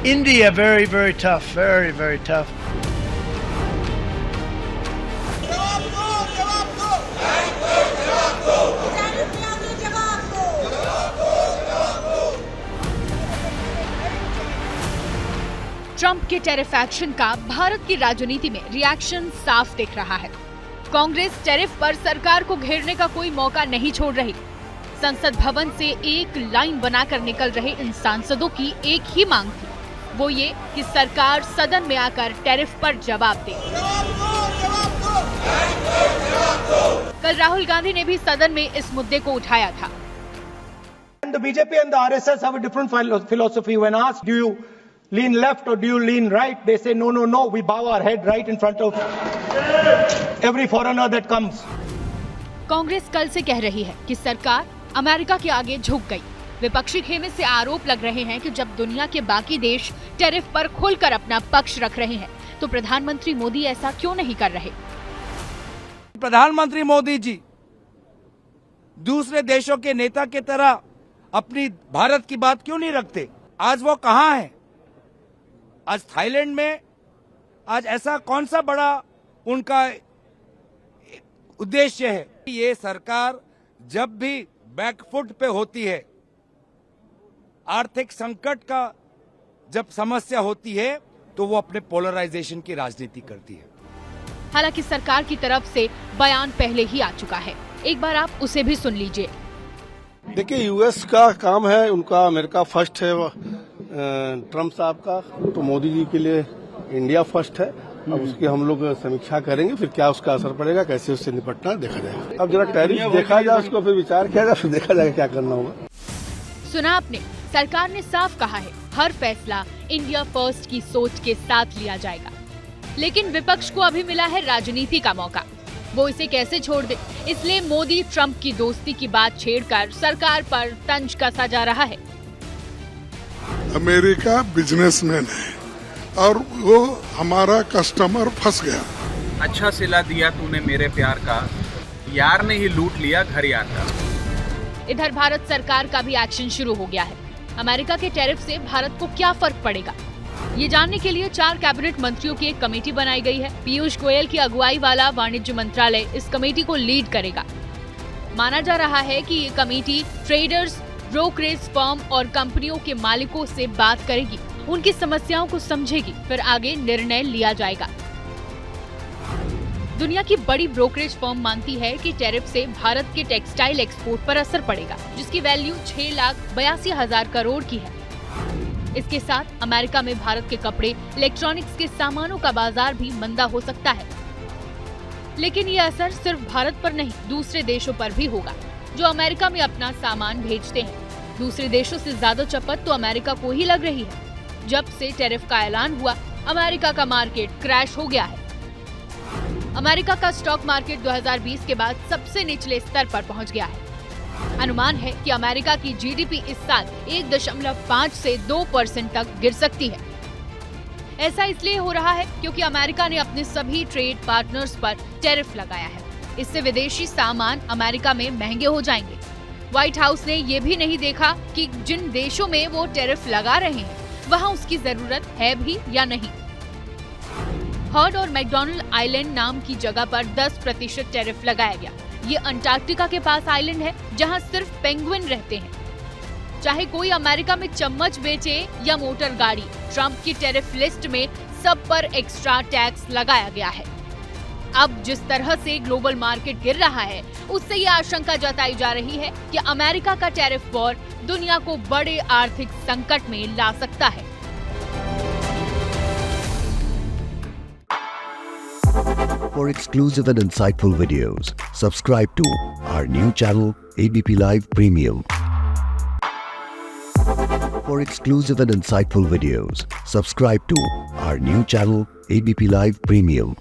India, very, very tough. Very, very tough. Trump के tariff action का भारत की राजनीति में रिएक्शन साफ दिख रहा है। कांग्रेस टेरिफ पर सरकार को घेरने का कोई मौका नहीं छोड़ रही। संसद भवन से एक लाइन बनाकर निकल रहे इन सांसदों की एक ही मांग थी, वो ये कि सरकार सदन में आकर टेरिफ पर जवाब दे। कल राहुल गांधी ने भी सदन में इस मुद्दे को उठाया था। The BJP and the RSS have a different philosophy. When asked, do you lean left or do you lean right? They say, no, no, no. We bow our head right in front of every foreigner that comes. Congress कल से कह रही है कि सरकार America के आगे झुक गई। विपक्षी खेमे से आरोप लग रहे हैं कि जब दुनिया के बाकी देश टेरिफ पर खुलकर अपना पक्ष रख रहे हैं, तो प्रधानमंत्री मोदी ऐसा क्यों नहीं कर रहे? प्रधानमंत्री मोदी जी दूसरे देशों के नेता की तरह अपनी भारत की बात क्यों नहीं रखते? आज वो कहां है? आज थाईलैंड में आज ऐसा कौन सा बड़ा उनका उद्देश्य है? ये सरकार जब भी बैकफुट पे होती है, आर्थिक संकट का जब समस्या होती है, तो वो अपने पोलराइजेशन की राजनीति करती है। हालांकि सरकार की तरफ से बयान पहले ही आ चुका है, एक बार आप उसे भी सुन लीजिए। देखिए, यूएस का काम है, उनका अमेरिका फर्स्ट है, ट्रम्प साहब का, तो मोदी जी के लिए इंडिया फर्स्ट है। अब उसकी हम लोग समीक्षा करेंगे, फिर क्या उसका असर पड़ेगा, कैसे उससे निपटना देखा जाएगा। अब जरा टैरिफ देखा जाए, उसको फिर विचार किया जाए, फिर देखा जाएगा क्या करना होगा। सुना आपने, सरकार ने साफ कहा है हर फैसला इंडिया फर्स्ट की सोच के साथ लिया जाएगा। लेकिन विपक्ष को अभी मिला है राजनीति का मौका, वो इसे कैसे छोड़ दे, इसलिए मोदी ट्रंप की दोस्ती की बात छेड़कर सरकार पर तंज कसा जा रहा है। अमेरिका बिजनेसमैन है और वो हमारा कस्टमर फंस गया। अच्छा सिला दिया तूने मेरे प्यार का, यार ने ही लूट लिया घर यार का। इधर भारत सरकार का भी एक्शन शुरू हो गया है। अमेरिका के टैरिफ से भारत को क्या फर्क पड़ेगा, ये जानने के लिए 4 कैबिनेट मंत्रियों की एक कमेटी बनाई गई है। पीयूष गोयल की अगुवाई वाला वाणिज्य मंत्रालय इस कमेटी को लीड करेगा। माना जा रहा है कि ये कमेटी ट्रेडर्स, ब्रोकरेज फर्म और कंपनियों के मालिकों से बात करेगी, उनकी समस्याओं को समझेगी, फिर आगे निर्णय लिया जाएगा। दुनिया की बड़ी ब्रोकरेज फर्म मानती है कि टैरिफ से भारत के टेक्सटाइल एक्सपोर्ट पर असर पड़ेगा, जिसकी वैल्यू 6,82,000 करोड़ की है। इसके साथ अमेरिका में भारत के कपड़े, इलेक्ट्रॉनिक्स के सामानों का बाजार भी मंदा हो सकता है। लेकिन ये असर सिर्फ भारत पर नहीं, दूसरे देशों पर भी होगा जो अमेरिका में अपना सामान भेजते हैं। दूसरे देशों से ज्यादा चपत तो अमेरिका को ही लग रही है। जब से टैरिफ का ऐलान हुआ, अमेरिका का मार्केट क्रैश हो गया है। अमेरिका का स्टॉक मार्केट 2020 के बाद सबसे निचले स्तर पर पहुंच गया है। अनुमान है कि अमेरिका की जीडीपी इस साल 1.5 से 2% तक गिर सकती है। ऐसा इसलिए हो रहा है क्योंकि अमेरिका ने अपने सभी ट्रेड पार्टनर्स पर टैरिफ लगाया है। इससे विदेशी सामान अमेरिका में महंगे हो जाएंगे। व्हाइट हाउस ने ये भी नहीं देखा कि जिन देशों में वो टैरिफ लगा रहे हैं, वहाँ उसकी जरूरत है भी या नहीं। हर्ड और मैकडोनल्ड आइलैंड नाम की जगह पर 10% टैरिफ लगाया गया। ये अंटार्कटिका के पास आइलैंड है, जहां सिर्फ पेंगुइन रहते हैं। चाहे कोई अमेरिका में चम्मच बेचे या मोटर गाड़ी, ट्रंप की टैरिफ लिस्ट में सब पर एक्स्ट्रा टैक्स लगाया गया है। अब जिस तरह से ग्लोबल मार्केट गिर रहा है, उससे ये आशंका जताई जा रही है कि अमेरिका का टैरिफ वॉर दुनिया को बड़े आर्थिक संकट में ला सकता है। For exclusive and insightful videos, subscribe to our new channel ABP Live Premium. For exclusive and insightful videos, subscribe to our new channel ABP Live Premium.